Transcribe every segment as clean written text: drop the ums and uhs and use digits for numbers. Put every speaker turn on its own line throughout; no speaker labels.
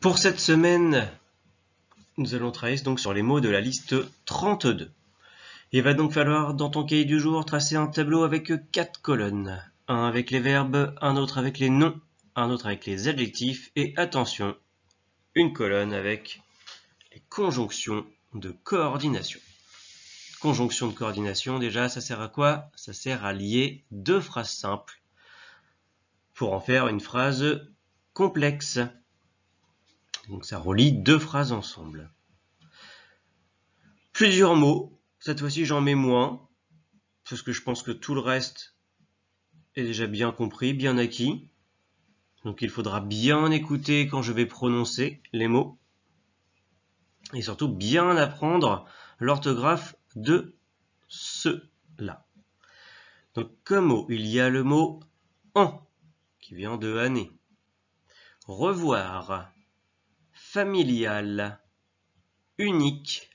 Pour cette semaine, nous allons travailler donc sur les mots de la liste 32. Il va donc falloir, dans ton cahier du jour, tracer un tableau avec 4 colonnes. Un avec les verbes, un autre avec les noms, un autre avec les adjectifs et, attention, une colonne avec les conjonctions de coordination. Conjonction de coordination, déjà, ça sert à quoi? Ça sert à lier deux phrases simples pour en faire une phrase complexe. Donc ça relie deux phrases ensemble. Plusieurs mots, cette fois-ci j'en mets moins, parce que je pense que tout le reste est déjà bien compris, bien acquis. Donc il faudra bien écouter quand je vais prononcer les mots. Et surtout bien apprendre l'orthographe de ceux-là. Donc comme mot, il y a le mot en, qui vient de année. Revoir, familial, unique,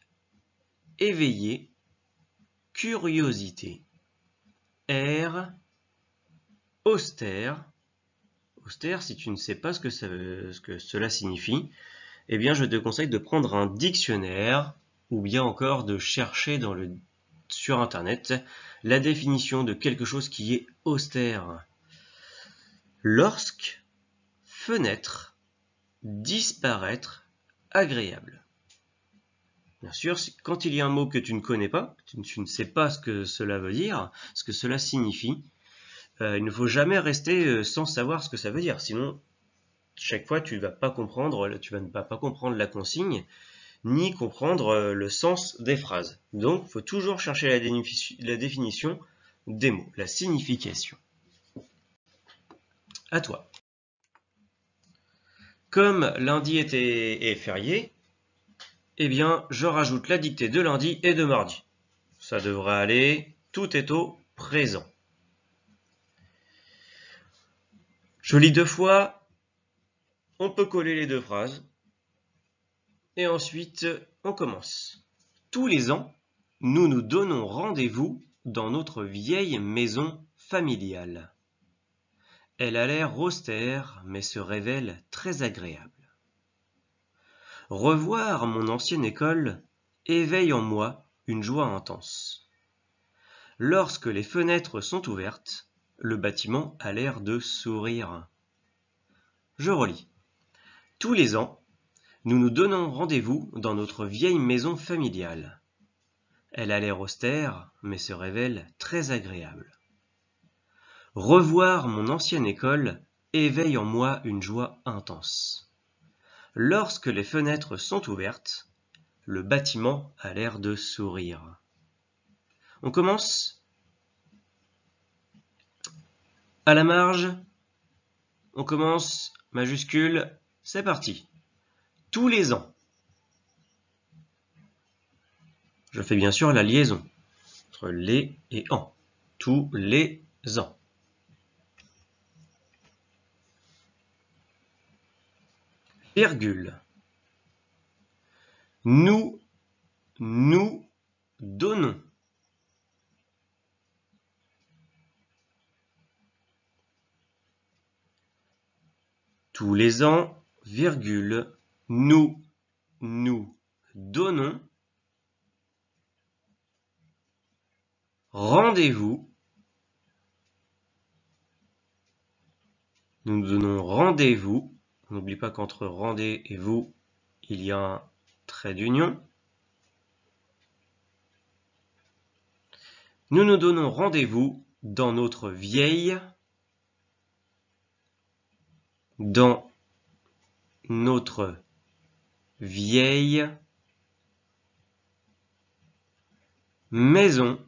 éveillé, curiosité, air, austère. Austère, si tu ne sais pas ce que cela signifie, eh bien je te conseille de prendre un dictionnaire ou bien encore de chercher sur internet la définition de quelque chose qui est austère. Lorsque, fenêtre, disparaître, agréable. Bien sûr, quand il y a un mot que tu ne connais pas, tu ne sais pas ce que cela veut dire, ce que cela signifie, il ne faut jamais rester sans savoir ce que ça veut dire. Sinon, chaque fois, tu ne vas pas comprendre la consigne, ni comprendre le sens des phrases. Donc, il faut toujours chercher la définition des mots, la signification. À toi. Comme lundi est férié, eh bien, je rajoute la dictée de lundi et de mardi. Ça devrait aller, tout est au présent. Je lis deux fois, on peut coller les deux phrases, et ensuite, on commence. Tous les ans, nous nous donnons rendez-vous dans notre vieille maison familiale. Elle a l'air austère, mais se révèle très agréable. Revoir mon ancienne école éveille en moi une joie intense. Lorsque les fenêtres sont ouvertes, le bâtiment a l'air de sourire. Je relis. Tous les ans, nous nous donnons rendez-vous dans notre vieille maison familiale. Elle a l'air austère, mais se révèle très agréable. Revoir mon ancienne école éveille en moi une joie intense. Lorsque les fenêtres sont ouvertes, le bâtiment a l'air de sourire. On commence. À la marge, on commence, majuscule, c'est parti. Tous les ans. Je fais bien sûr la liaison entre les et en. Tous les ans. Virgule. Nous donnons. Tous les ans, virgule, nous donnons rendez-vous. Nous nous donnons rendez-vous. On n'oublie pas qu'entre rendez et vous, il y a un trait d'union. Nous nous donnons rendez-vous dans notre vieille maison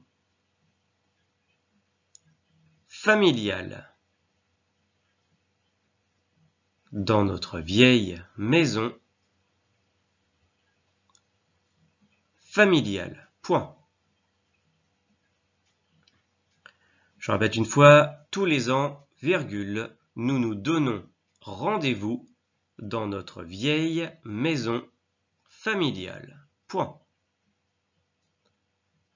familiale. Dans notre vieille maison familiale. Point. Je répète une fois, tous les ans, virgule, nous nous donnons rendez-vous dans notre vieille maison familiale. Point.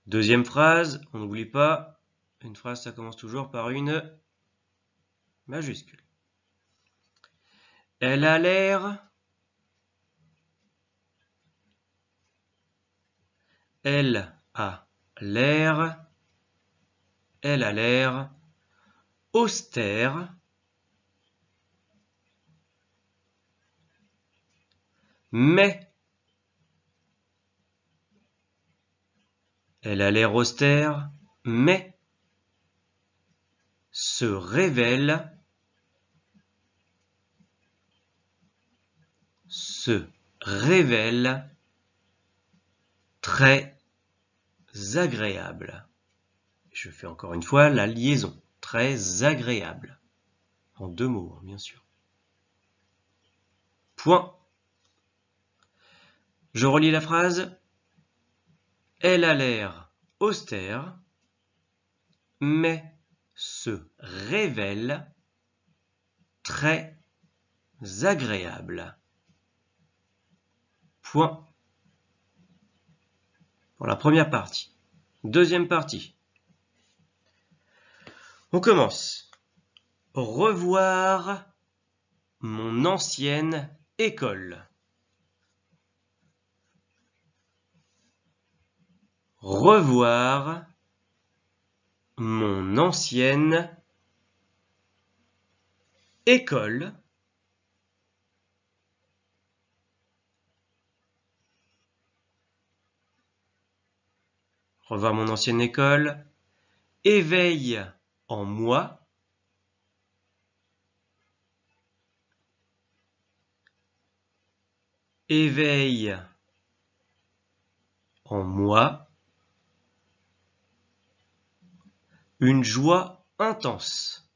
Deuxième phrase, on n'oublie pas, une phrase ça commence toujours par une majuscule. Elle a l'air Elle a l'air. Elle a l'air austère. Mais. Elle a l'air austère, mais se révèle très agréable. Je fais encore une fois la liaison. Très agréable. En 2 mots, bien sûr. Point. Je relis la phrase. Elle a l'air austère, mais se révèle très agréable. Point. Pour la première partie. Deuxième partie. On commence. Revoir mon ancienne école. Revoir mon ancienne école. Revoir mon ancienne école. Éveille en moi. Éveille en moi. Une joie intense.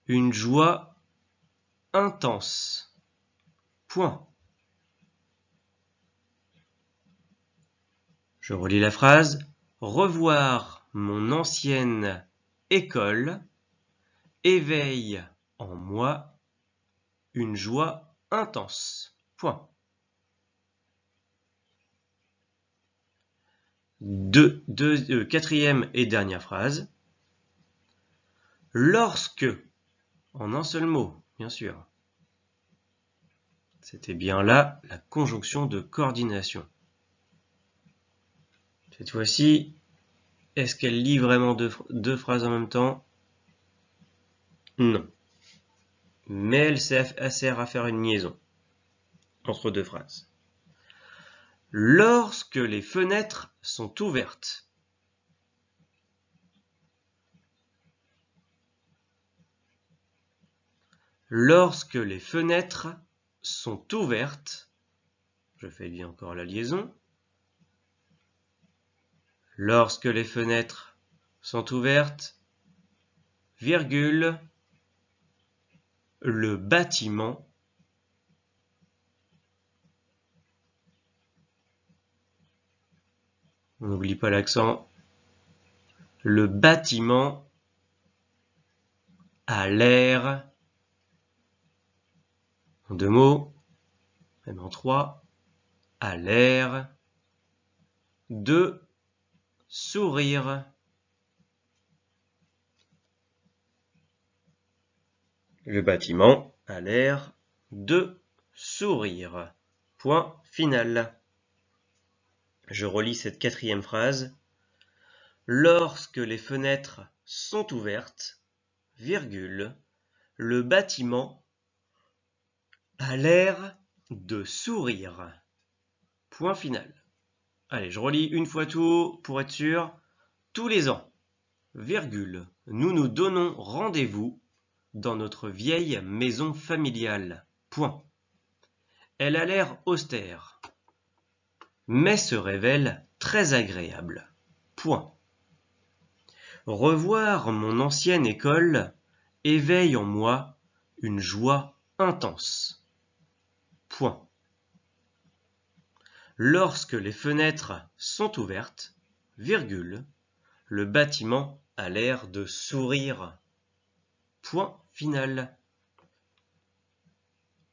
Une joie intense. Point. Je relis la phrase. Revoir mon ancienne école éveille en moi une joie intense. Point. Quatrième et dernière phrase. Lorsque, en un seul mot, bien sûr. C'était bien là la conjonction de coordination. Cette fois-ci, est-ce qu'elle lit vraiment deux phrases en même temps? Non. Mais elle sert à faire une liaison entre 2 phrases. Lorsque les fenêtres sont ouvertes. Lorsque les fenêtres sont ouvertes, je fais bien encore la liaison. Lorsque les fenêtres sont ouvertes, virgule, le bâtiment on n'oublie pas l'accent, le bâtiment a l'air, en 2 mots, même en 3, a l'air de sourire. Le bâtiment a l'air de sourire. Point final. Je relis cette 4e phrase. Lorsque les fenêtres sont ouvertes, virgule, le bâtiment a l'air de sourire. Point final. Allez, je relis une fois tout pour être sûr. Tous les ans, virgule, nous nous donnons rendez-vous dans notre vieille maison familiale. Point. Elle a l'air austère, mais se révèle très agréable. Point. Revoir mon ancienne école éveille en moi une joie intense. Point. Lorsque les fenêtres sont ouvertes, virgule, le bâtiment a l'air de sourire. Point final.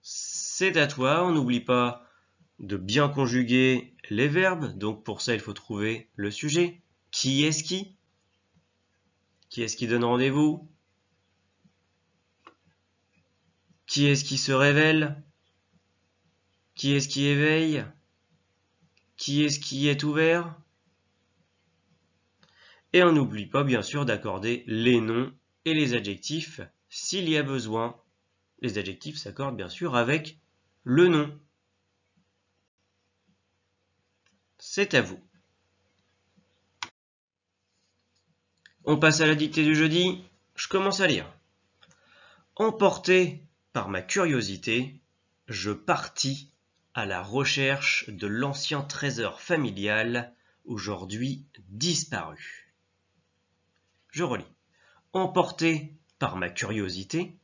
C'est à toi, on n'oublie pas de bien conjuguer les verbes, donc pour ça il faut trouver le sujet. Qui est-ce qui? Qui est-ce qui donne rendez-vous? Qui est-ce qui se révèle? Qui est-ce qui éveille? Qui est-ce qui est ouvert? Et on n'oublie pas bien sûr d'accorder les noms et les adjectifs s'il y a besoin. Les adjectifs s'accordent bien sûr avec le nom. C'est à vous. On passe à la dictée du jeudi. Je commence à lire. Emporté par ma curiosité, je partis à la recherche de l'ancien trésor familial, aujourd'hui disparu. Je relis. Emporté par ma curiosité,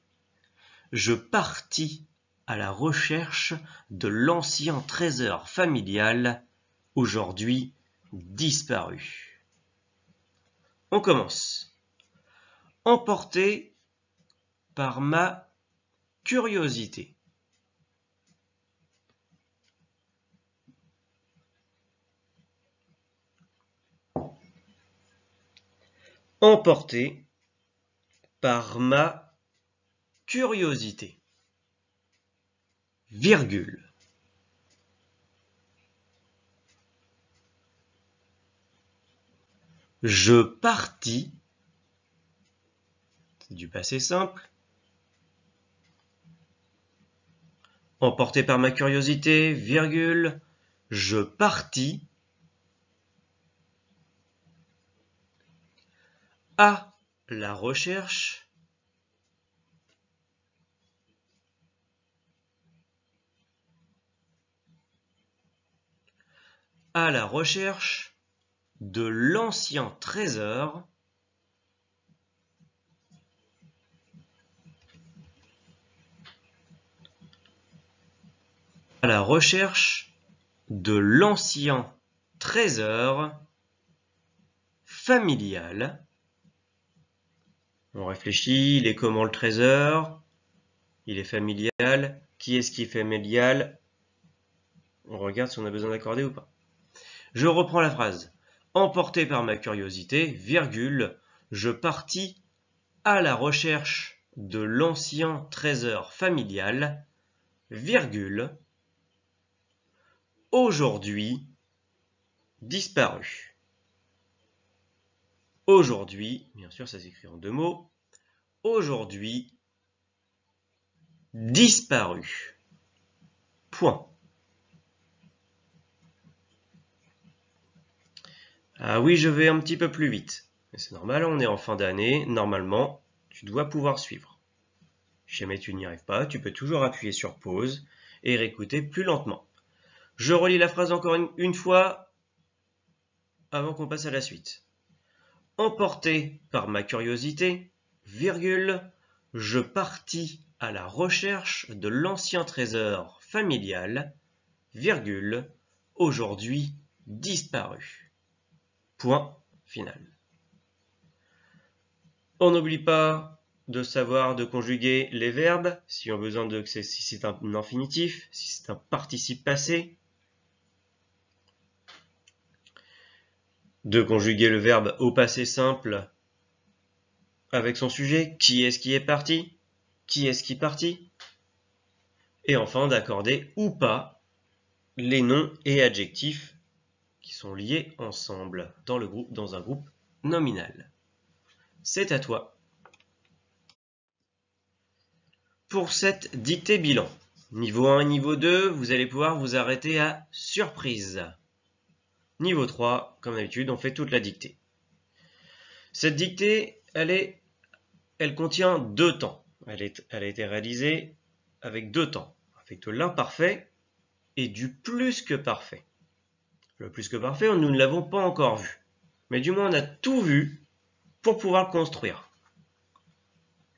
je partis à la recherche de l'ancien trésor familial, aujourd'hui disparu. On commence. Emporté par ma curiosité. Emporté par ma curiosité. Virgule. Je partis, c'est du passé simple. Emporté par ma curiosité, virgule, je partis à la recherche de l'ancien trésor familial. On réfléchit, il est comment le trésor? Il est familial. Qui est-ce qui est familial? On regarde si on a besoin d'accorder ou pas. Je reprends la phrase. Emporté par ma curiosité, virgule, je partis à la recherche de l'ancien trésor familial, virgule, aujourd'hui disparu. Aujourd'hui, bien sûr ça s'écrit en deux mots, aujourd'hui disparu. Point. Ah oui, je vais un petit peu plus vite. C'est normal, on est en fin d'année, normalement, tu dois pouvoir suivre. Si jamais tu n'y arrives pas, tu peux toujours appuyer sur pause et réécouter plus lentement. Je relis la phrase encore une fois avant qu'on passe à la suite. Emporté par ma curiosité, virgule, je partis à la recherche de l'ancien trésor familial, virgule, aujourd'hui disparu. Point final. On n'oublie pas de savoir de conjuguer les verbes, si on a besoin de, si c'est un infinitif, si c'est un participe passé. De conjuguer le verbe au passé simple avec son sujet, qui est-ce qui est parti, qui est-ce qui partit. Et enfin d'accorder ou pas les noms et adjectifs qui sont liés ensemble dans un groupe nominal. C'est à toi. Pour cette dictée bilan, niveau 1 et niveau 2, vous allez pouvoir vous arrêter à surprise. Niveau 3, comme d'habitude, on fait toute la dictée. Cette dictée, elle contient deux temps. Elle a été réalisée avec deux temps, avec de l'imparfait et du plus que parfait. Le plus que parfait, nous ne l'avons pas encore vu. Mais du moins, on a tout vu pour pouvoir le construire.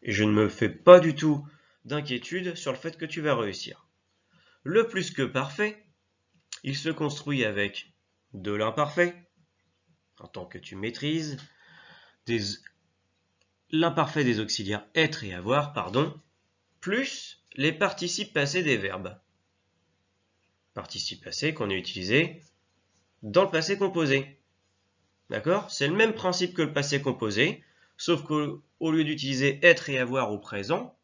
Et je ne me fais pas du tout d'inquiétude sur le fait que tu vas réussir. Le plus que parfait, il se construit avec de l'imparfait, en tant que tu maîtrises, l'imparfait des auxiliaires être et avoir, plus les participes passés des verbes. Participes passés qu'on a utilisés dans le passé composé. D'accord? C'est le même principe que le passé composé, sauf qu'au lieu d'utiliser être et avoir au présent,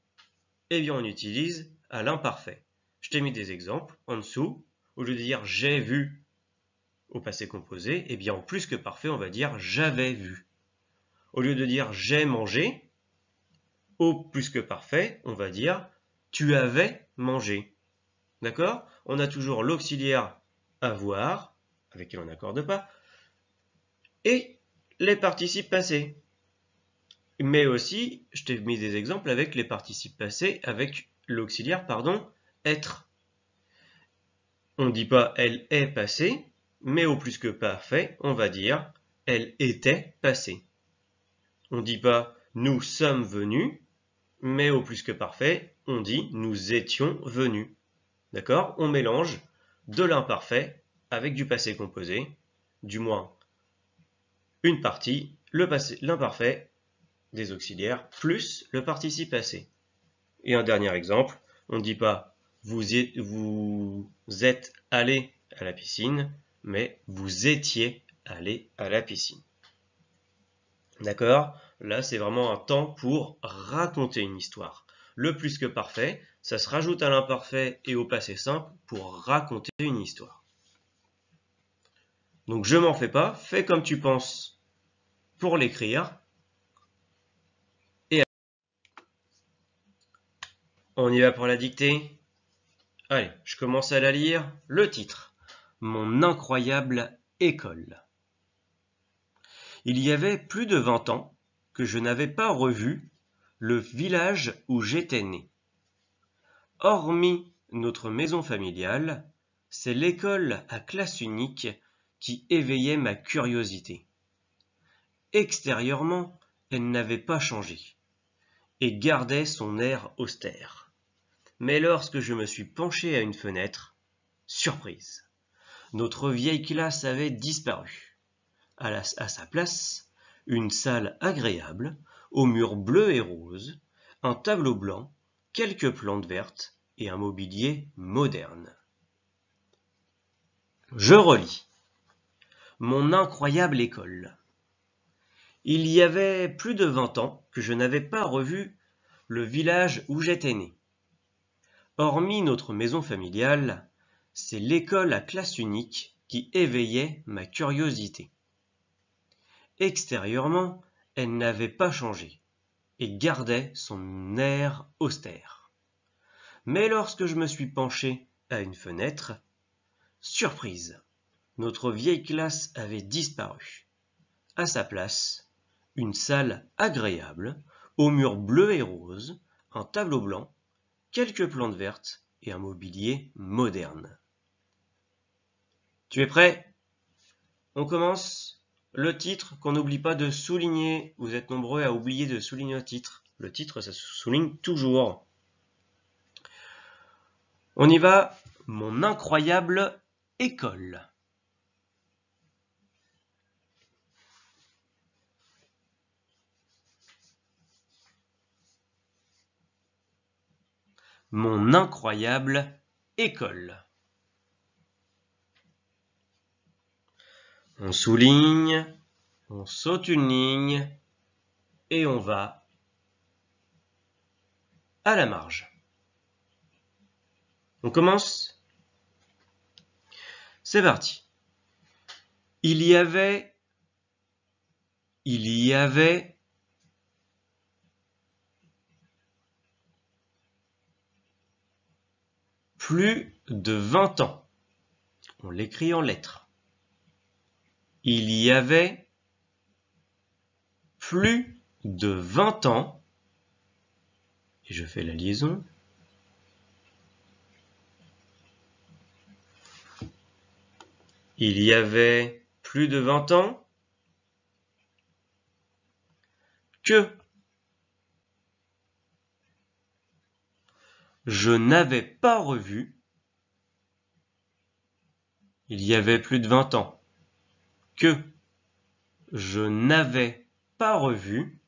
Eh bien, on utilise à l'imparfait. Je t'ai mis des exemples en dessous. Au lieu de dire j'ai vu au passé composé, eh bien, en plus que parfait, on va dire j'avais vu. Au lieu de dire j'ai mangé, au plus que parfait, on va dire tu avais mangé. D'accord? On a toujours l'auxiliaire avoir, avec qui on n'accorde pas, et les participes passés. Mais aussi, je t'ai mis des exemples avec les participes passés, avec l'auxiliaire, être. On ne dit pas elle est passée, mais au plus que parfait, on va dire elle était passée. On ne dit pas nous sommes venus, mais au plus que parfait, on dit nous étions venus. D'accord? On mélange de l'imparfait avec du passé composé, du moins une partie, l'imparfait des auxiliaires, plus le participe passé. Et un dernier exemple, on ne dit pas vous êtes allé à la piscine, mais vous étiez allé à la piscine. D'accord? Là, c'est vraiment un temps pour raconter une histoire. Le plus que parfait, ça se rajoute à l'imparfait et au passé simple pour raconter une histoire. Donc je m'en fais pas, fais comme tu penses pour l'écrire. Et on y va pour la dictée. Allez, je commence à la lire. Le titre. Mon incroyable école. Il y avait plus de 20 ans que je n'avais pas revu le village où j'étais né. Hormis notre maison familiale, c'est l'école à classe unique qui éveillait ma curiosité. Extérieurement, elle n'avait pas changé et gardait son air austère. Mais lorsque je me suis penché à une fenêtre, surprise, notre vieille classe avait disparu. À sa place, une salle agréable, aux murs bleus et roses, un tableau blanc, quelques plantes vertes et un mobilier moderne. Je relis. Mon incroyable école. Il y avait plus de 20 ans que je n'avais pas revu le village où j'étais né. Hormis notre maison familiale, c'est l'école à classe unique qui éveillait ma curiosité. Extérieurement, elle n'avait pas changé et gardait son air austère. Mais lorsque je me suis penché à une fenêtre, surprise, notre vieille classe avait disparu. À sa place, une salle agréable, aux murs bleus et roses, un tableau blanc, quelques plantes vertes et un mobilier moderne. Tu es prêt? On commence. Le titre, qu'on n'oublie pas de souligner. Vous êtes nombreux à oublier de souligner le titre. Le titre, ça se souligne toujours. On y va. Mon incroyable école. Mon incroyable école. On souligne, on saute une ligne et on va à la marge. On commence? C'est parti. Il y avait plus de 20 ans. On l'écrit en lettres. Il y avait plus de 20 ans, et je fais la liaison. Il y avait plus de 20 ans que je n'avais pas revu. Il y avait plus de 20 ans que je n'avais pas revu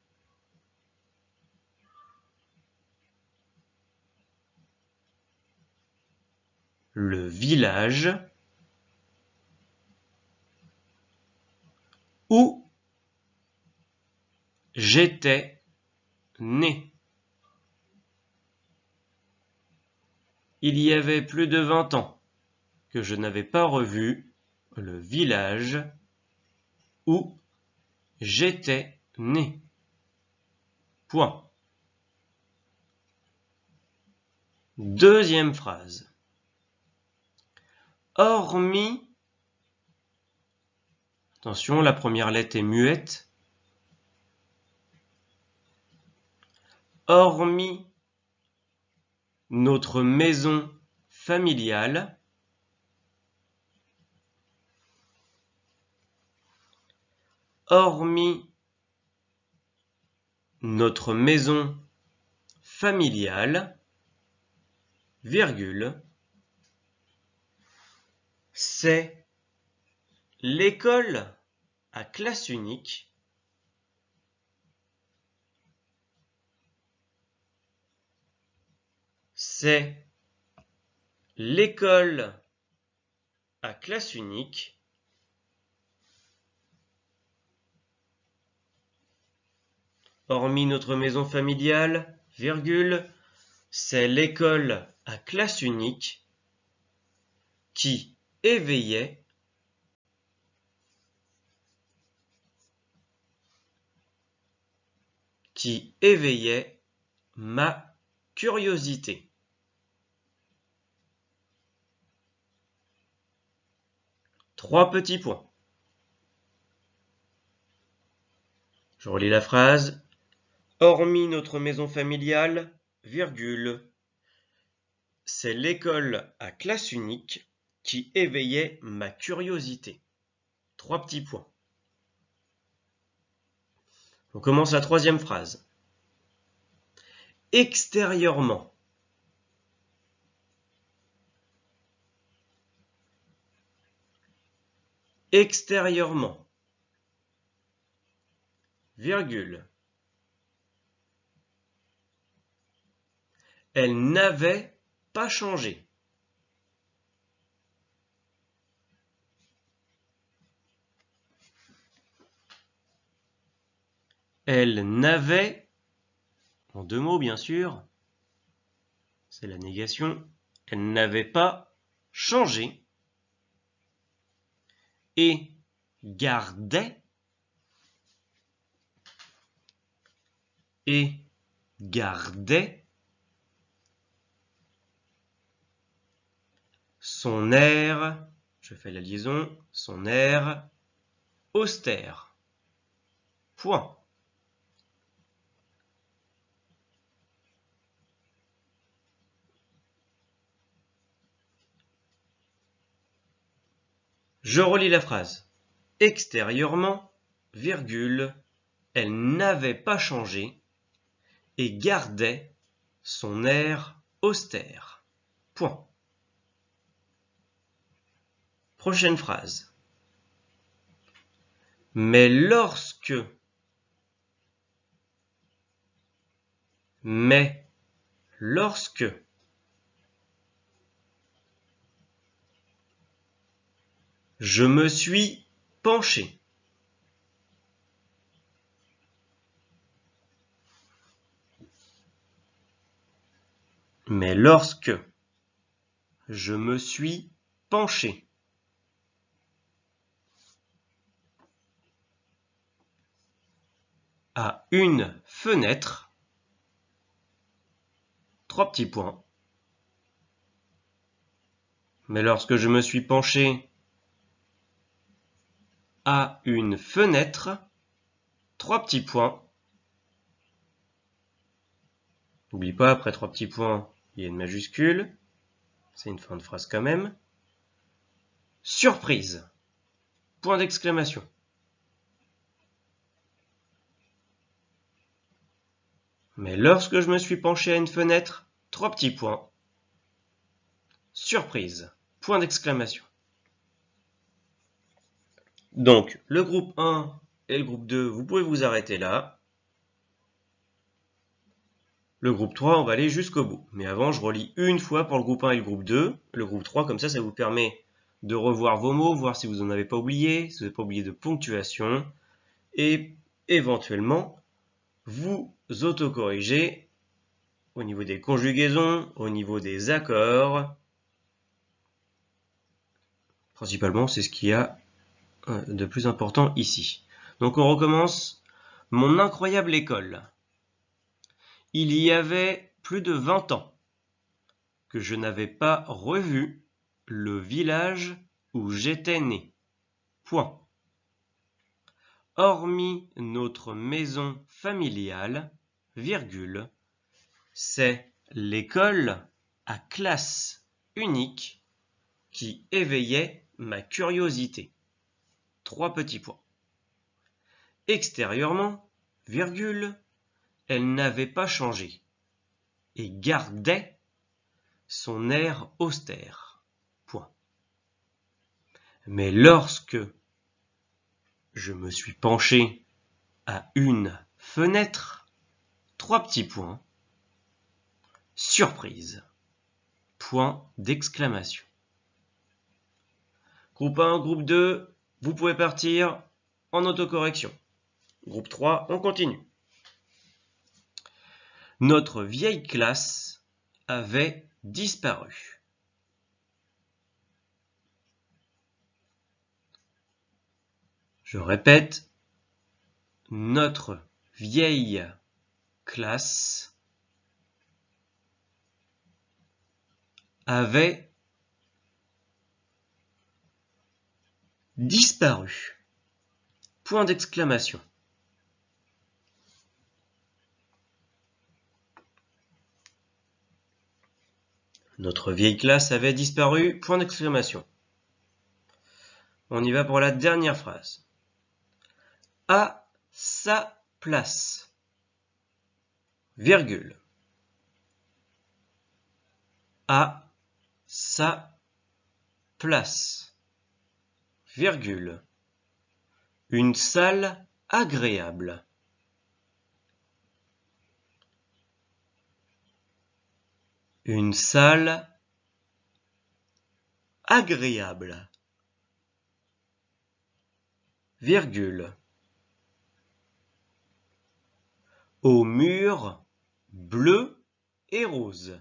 le village où j'étais né. Il y avait plus de 20 ans que je n'avais pas revu le village où j'étais né. Point. Deuxième phrase. Hormis, attention, la première lettre est muette. Hormis notre maison familiale, hormis notre maison familiale, virgule, c'est l'école à classe unique c'est l'école à classe unique hormis notre maison familiale, virgule, c'est l'école à classe unique qui éveillait ma curiosité. Trois petits points. Je relis la phrase. Hormis notre maison familiale, virgule, c'est l'école à classe unique qui éveillait ma curiosité. Trois petits points. On commence la troisième phrase. Extérieurement. Extérieurement. Virgule. Elle n'avait pas changé. Elle n'avait, en deux mots bien sûr, c'est la négation, elle n'avait pas changé et gardait son air, je fais la liaison, son air austère. Point. Je relis la phrase. Extérieurement, virgule, elle n'avait pas changé et gardait son air austère. Point. Prochaine phrase. Mais lorsque je me suis penché. Mais lorsque je me suis penché à une fenêtre, trois petits points. Mais lorsque je me suis penché à une fenêtre, trois petits points. N'oublie pas, après trois petits points, il y a une majuscule. C'est une fin de phrase quand même. Surprise. Point d'exclamation. Mais lorsque je me suis penché à une fenêtre, trois petits points. Surprise. Point d'exclamation. Donc, le groupe 1 et le groupe 2, vous pouvez vous arrêter là. Le groupe 3, on va aller jusqu'au bout. Mais avant, je relis une fois pour le groupe 1 et le groupe 2. Le groupe 3, comme ça vous permet de revoir vos mots, voir si vous n'en avez pas oublié, si vous n'avez pas oublié de ponctuation. Et éventuellement, vous autocorriger au niveau des conjugaisons, au niveau des accords. Principalement, c'est ce qu'il y a de plus important ici. Donc on recommence. Mon incroyable école. Il y avait plus de 20 ans que je n'avais pas revu le village où j'étais né. Point. Hormis notre maison familiale, virgule, c'est l'école à classe unique qui éveillait ma curiosité. 3 petits points. Extérieurement, virgule, elle n'avait pas changé et gardait son air austère. Point. Mais lorsque je me suis penché à une fenêtre, 3 petits points, surprise, point d'exclamation. Groupe 1, groupe 2, vous pouvez partir en autocorrection. Groupe 3, on continue. Notre vieille classe avait disparu. Je répète, notre vieille classe avait disparu. Point d'exclamation. Notre vieille classe avait disparu. Point d'exclamation. On y va pour la dernière phrase. À sa place. Virgule. À sa place. Virgule. Une salle agréable. Une salle agréable. Virgule. Aux murs bleus et roses.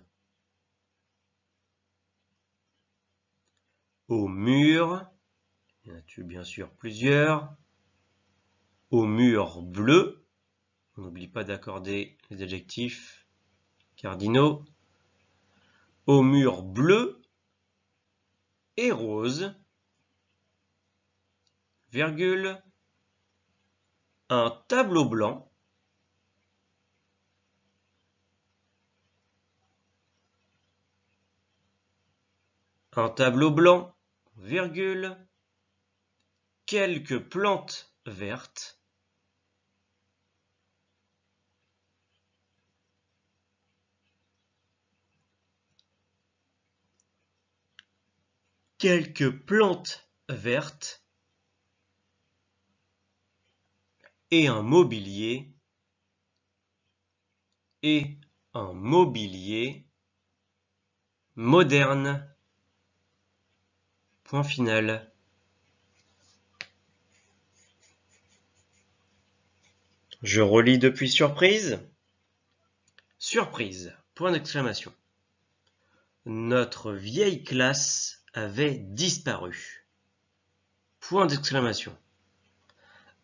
Aux murs, il y en a bien sûr plusieurs, aux murs bleus, on n'oublie pas d'accorder les adjectifs cardinaux, aux murs bleus et roses, virgule, un tableau blanc, virgule, quelques plantes vertes, et un mobilier moderne. Point final. Je relis depuis surprise. Surprise. Point d'exclamation. Notre vieille classe avait disparu. Point d'exclamation.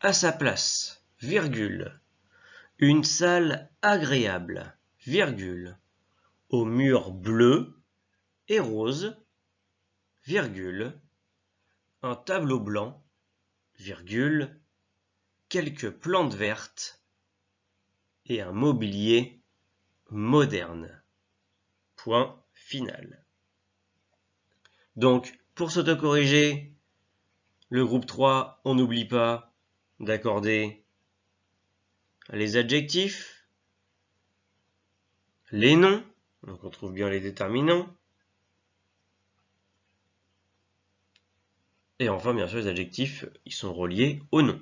À sa place, virgule, une salle agréable, virgule, aux murs bleus et roses, virgule, un tableau blanc, virgule, quelques plantes vertes et un mobilier moderne. Point final. Donc, pour s'autocorriger, le groupe 3, on n'oublie pas d'accorder les adjectifs, les noms, donc on trouve bien les déterminants, et enfin, bien sûr, les adjectifs, ils sont reliés au nom.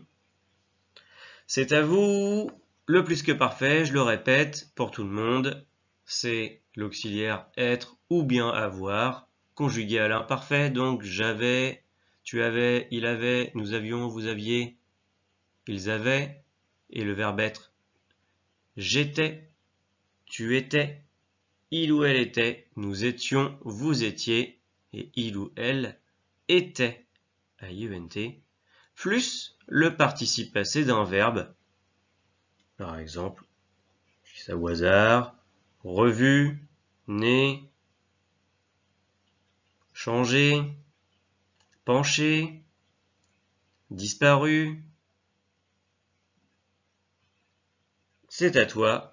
C'est à vous, le plus que parfait, je le répète, pour tout le monde, c'est l'auxiliaire être ou bien avoir, conjugué à l'imparfait, donc j'avais, tu avais, il avait, nous avions, vous aviez, ils avaient, et le verbe être, j'étais, tu étais, il ou elle était, nous étions, vous étiez, et il ou elle était, AIENT, plus le participe passé d'un verbe. Par exemple, je dis ça au hasard, revu, né, changé, penché, disparu. C'est à toi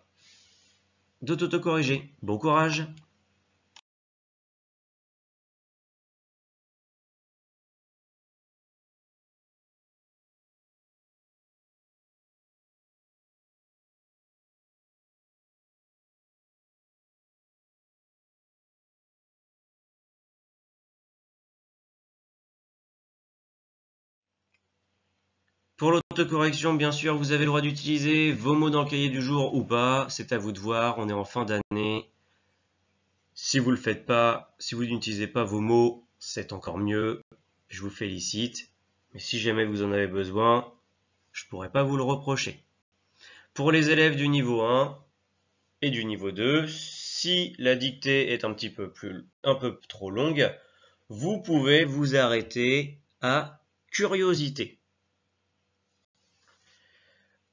de t'auto-corriger. Bon courage! Pour l'autocorrection, bien sûr, vous avez le droit d'utiliser vos mots dans le cahier du jour ou pas. C'est à vous de voir, on est en fin d'année. Si vous ne le faites pas, si vous n'utilisez pas vos mots, c'est encore mieux. Je vous félicite. Mais si jamais vous en avez besoin, je ne pourrais pas vous le reprocher. Pour les élèves du niveau 1 et du niveau 2, si la dictée est un peu trop longue, vous pouvez vous arrêter à curiosité.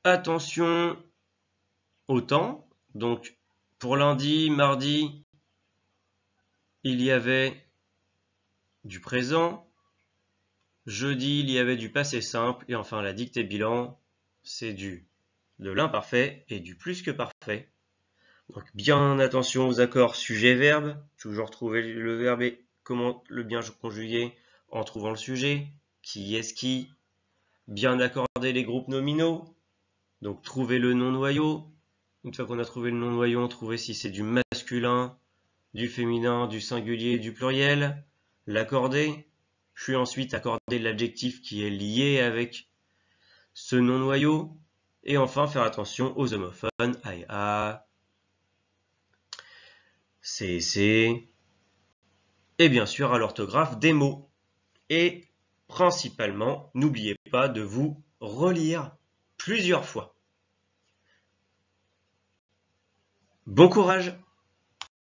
Attention au temps. Donc, pour lundi, mardi, il y avait du présent. Jeudi, il y avait du passé simple. Et enfin, la dictée bilan, c'est de l'imparfait et du plus que parfait. Donc, bien attention aux accords sujet-verbe. Toujours trouver le verbe et comment le bien conjuguer en trouvant le sujet. Qui est-ce qui? Bien accorder les groupes nominaux. Donc, trouver le nom noyau. Une fois qu'on a trouvé le nom noyau, on trouve si c'est du masculin, du féminin, du singulier, du pluriel. L'accorder. Puis ensuite accorder l'adjectif qui est lié avec ce nom noyau. Et enfin faire attention aux homophones IA, CC. Et bien sûr à l'orthographe des mots. Et principalement, n'oubliez pas de vous relire plusieurs fois. Bon courage!